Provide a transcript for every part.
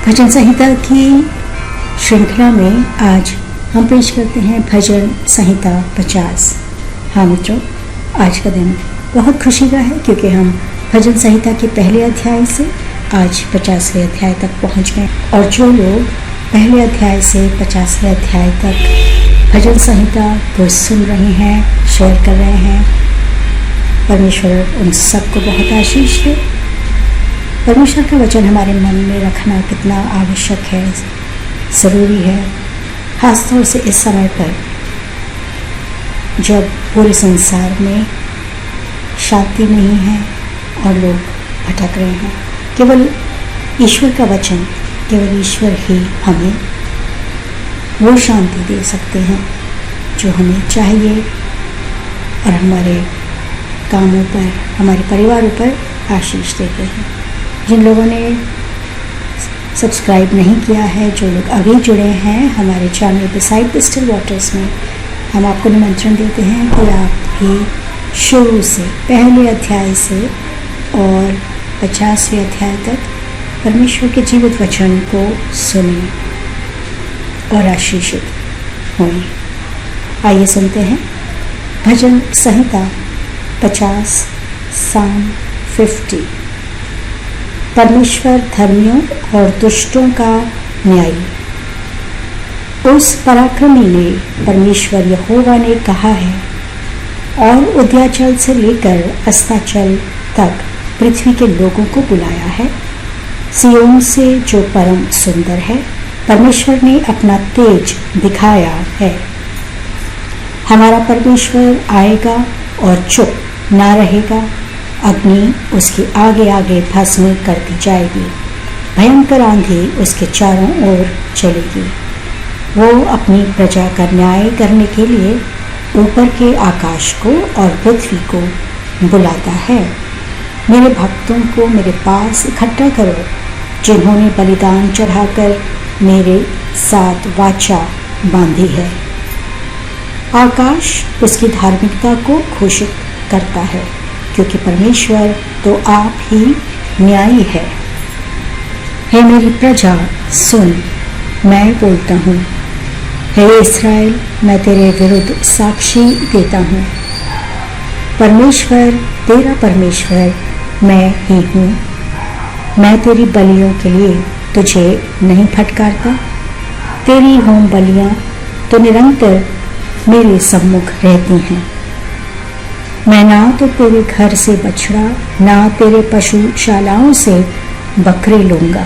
भजन संहिता की श्रृंखला में आज हम पेश करते हैं भजन संहिता 50। हाँ मित्रों, आज का दिन बहुत खुशी का है क्योंकि हम भजन संहिता के पहले अध्याय से आज 50वें अध्याय तक पहुंच गए। और जो लोग पहले अध्याय से 50वें अध्याय तक भजन संहिता को सुन रहे हैं, शेयर कर रहे हैं, परमेश्वर उन सबको बहुत आशीष दे। परमेश्वर का वचन हमारे मन में रखना कितना आवश्यक है, ज़रूरी है, खासतौर से इस समय पर जब पूरे संसार में शांति नहीं है और लोग भटक रहे हैं। केवल ईश्वर का वचन, केवल ईश्वर ही हमें वो शांति दे सकते हैं जो हमें चाहिए और हमारे कामों पर, हमारे परिवारों पर आशीष देते हैं। जिन लोगों ने सब्सक्राइब नहीं किया है, जो लोग अभी जुड़े हैं हमारे channel beside the still waters में, हम आपको निमंत्रण देते हैं कि आप भी शुरू से, पहले अध्याय से और 50वें अध्याय तक परमेश्वर के जीवित वचन को सुनें और आशीषित हों। आइए सुनते हैं भजन संहिता 50, साम 50। परमेश्वर धर्मियों और दुष्टों का न्यायी। उस पराक्रमी ने, परमेश्वर यहोवा ने कहा है, और उदयाचल से लेकर अस्ताचल तक पृथ्वी के लोगों को बुलाया है। सियोन से जो परम सुंदर है, परमेश्वर ने अपना तेज दिखाया है। हमारा परमेश्वर आएगा और चुप ना रहेगा। अग्नि उसके आगे आगे भस्म कर दी जाएगी, भयंकर आंधी उसके चारों ओर चलेगी। वो अपनी प्रजा का न्याय करने के लिए ऊपर के आकाश को और पृथ्वी को बुलाता है। मेरे भक्तों को मेरे पास इकट्ठा करो, जिन्होंने बलिदान चढ़ाकर मेरे साथ वाचा बांधी है। आकाश उसकी धार्मिकता को घोषित करता है, क्योंकि परमेश्वर तो आप ही न्यायी है। हे मेरी प्रजा सुन, मैं बोलता हूँ। हे इस्राएल, मैं तेरे विरुद्ध साक्षी देता हूँ। परमेश्वर, तेरा परमेश्वर मैं ही हूँ। मैं तेरी बलियों के लिए तुझे नहीं फटकारता। तेरी होम बलियाँ तो निरंतर मेरे सम्मुख रहती हैं। मैं ना तो तेरे घर से बछड़ा, ना तेरे पशुशालाओं से बकरे लूँगा,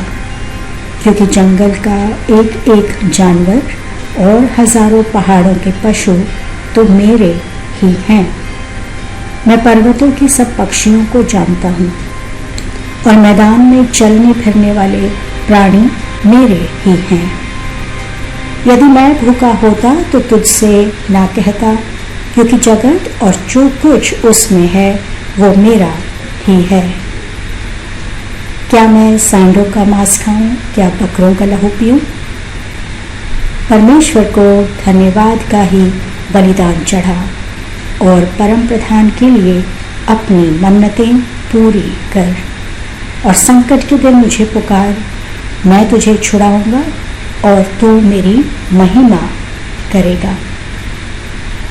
क्योंकि जंगल का एक एक जानवर और हजारों पहाड़ों के पशु तो मेरे ही हैं। मैं पर्वतों की सब पक्षियों को जानता हूँ, और मैदान में चलने फिरने वाले प्राणी मेरे ही हैं। यदि मैं भूखा होता तो तुझसे ना कहता, क्योंकि जगत और जो कुछ उसमें है वो मेरा ही है। क्या मैं सांडों का मांस खाऊं, क्या बकरों का लहू पीऊं? परमेश्वर को धन्यवाद का ही बलिदान चढ़ा, और परम प्रधान के लिए अपनी मन्नतें पूरी कर। और संकट के दिन मुझे पुकार, मैं तुझे छुड़ाऊंगा और तू मेरी महिमा करेगा।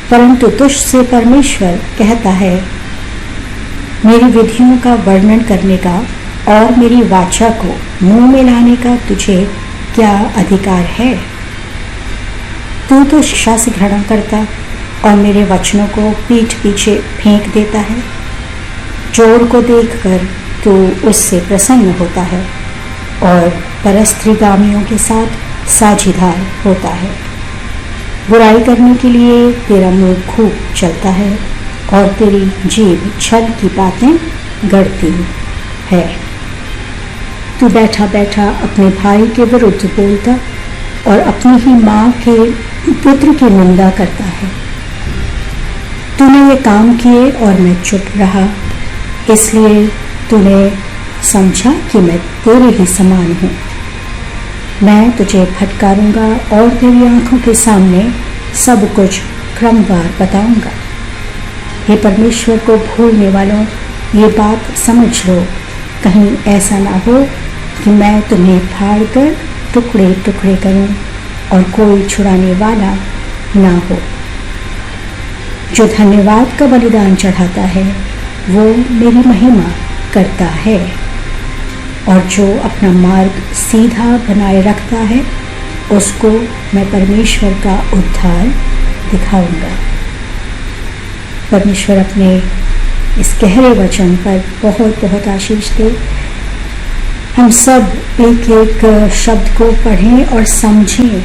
परंतु तुझसे परमेश्वर कहता है, मेरी विधियों का वर्णन करने का और मेरी वाचा को मुंह में लाने का तुझे क्या अधिकार है? तू तो शिक्षा से घृणा करता और मेरे वचनों को पीठ पीछे फेंक देता है। चोर को देखकर तू उससे प्रसन्न होता है और परस्त्रीगामियों के साथ साझीदार होता है। बुराई करने के लिए तेरा मुंह खूब चलता है और तेरी जीभ छल की बातें गढ़ती है। तू बैठा बैठा अपने भाई के विरुद्ध बोलता और अपनी ही माँ के पुत्र की निंदा करता है। तूने ये काम किए और मैं चुप रहा, इसलिए तूने समझा कि मैं तेरे ही समान हूँ। मैं तुझे फटकारूंगा और तेरी आंखों के सामने सब कुछ क्रमवार बताऊंगा। हे परमेश्वर को भूलने वालों, ये बात समझ लो, कहीं ऐसा ना हो कि मैं तुम्हें फाड़कर टुकड़े टुकड़े करूं और कोई छुड़ाने वाला ना हो। जो धन्यवाद का बलिदान चढ़ाता है वो मेरी महिमा करता है, और जो अपना मार्ग सीधा बनाए रखता है उसको मैं परमेश्वर का उद्धार दिखाऊंगा। परमेश्वर अपने इस गहरे वचन पर बहुत बहुत आशीष दे। हम सब एक एक शब्द को पढ़ें और समझें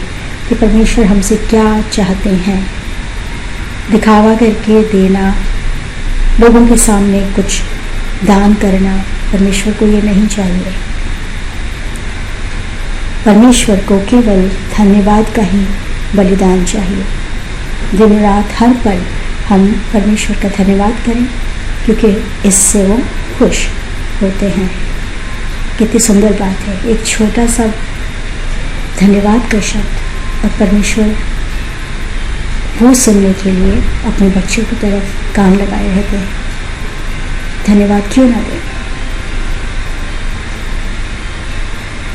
कि परमेश्वर हमसे क्या चाहते हैं। दिखावा करके देना, लोगों के सामने कुछ दान करना, परमेश्वर को ये नहीं चाहिए। परमेश्वर को केवल धन्यवाद का ही बलिदान चाहिए। दिन रात हर पल हम परमेश्वर का धन्यवाद करें, क्योंकि इससे वो खुश होते हैं। कितनी सुंदर बात है, एक छोटा सा धन्यवाद का शब्द, और परमेश्वर वो सुनने के लिए अपने बच्चों की तरफ कान लगाए रहते हैं। धन्यवाद क्यों ना दें।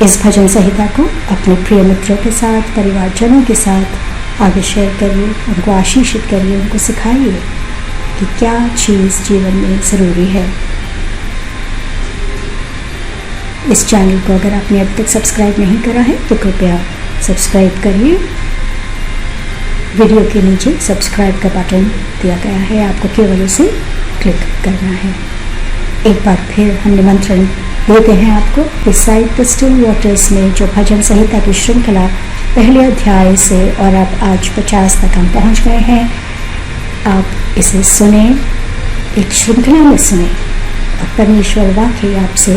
इस भजन संहिता को अपने प्रिय मित्रों के साथ, परिवारजनों के साथ आगे शेयर करिए, उनको आशीषित करिए, उनको सिखाइए कि क्या चीज़ जीवन में ज़रूरी है। इस चैनल को अगर आपने अब तक सब्सक्राइब नहीं करा है तो कृपया सब्सक्राइब करिए। वीडियो के नीचे सब्सक्राइब का बटन दिया गया है, आपको केवल उसे क्लिक करना है। एक बार फिर हम निमंत्रण देते हैं आपको बिसाइड द स्टिल वाटर्स में जो भजन संहिता की श्रृंखला पहले अध्याय से और अब आज 50 तक हम पहुंच गए हैं। आप इसे सुने, एक श्रृंखला में सुने, और परमेश्वर वाकई आपसे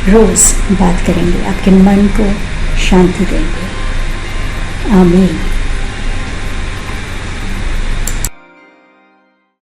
रोज़ बात करेंगे, आपके मन को शांति देंगे। आमीन।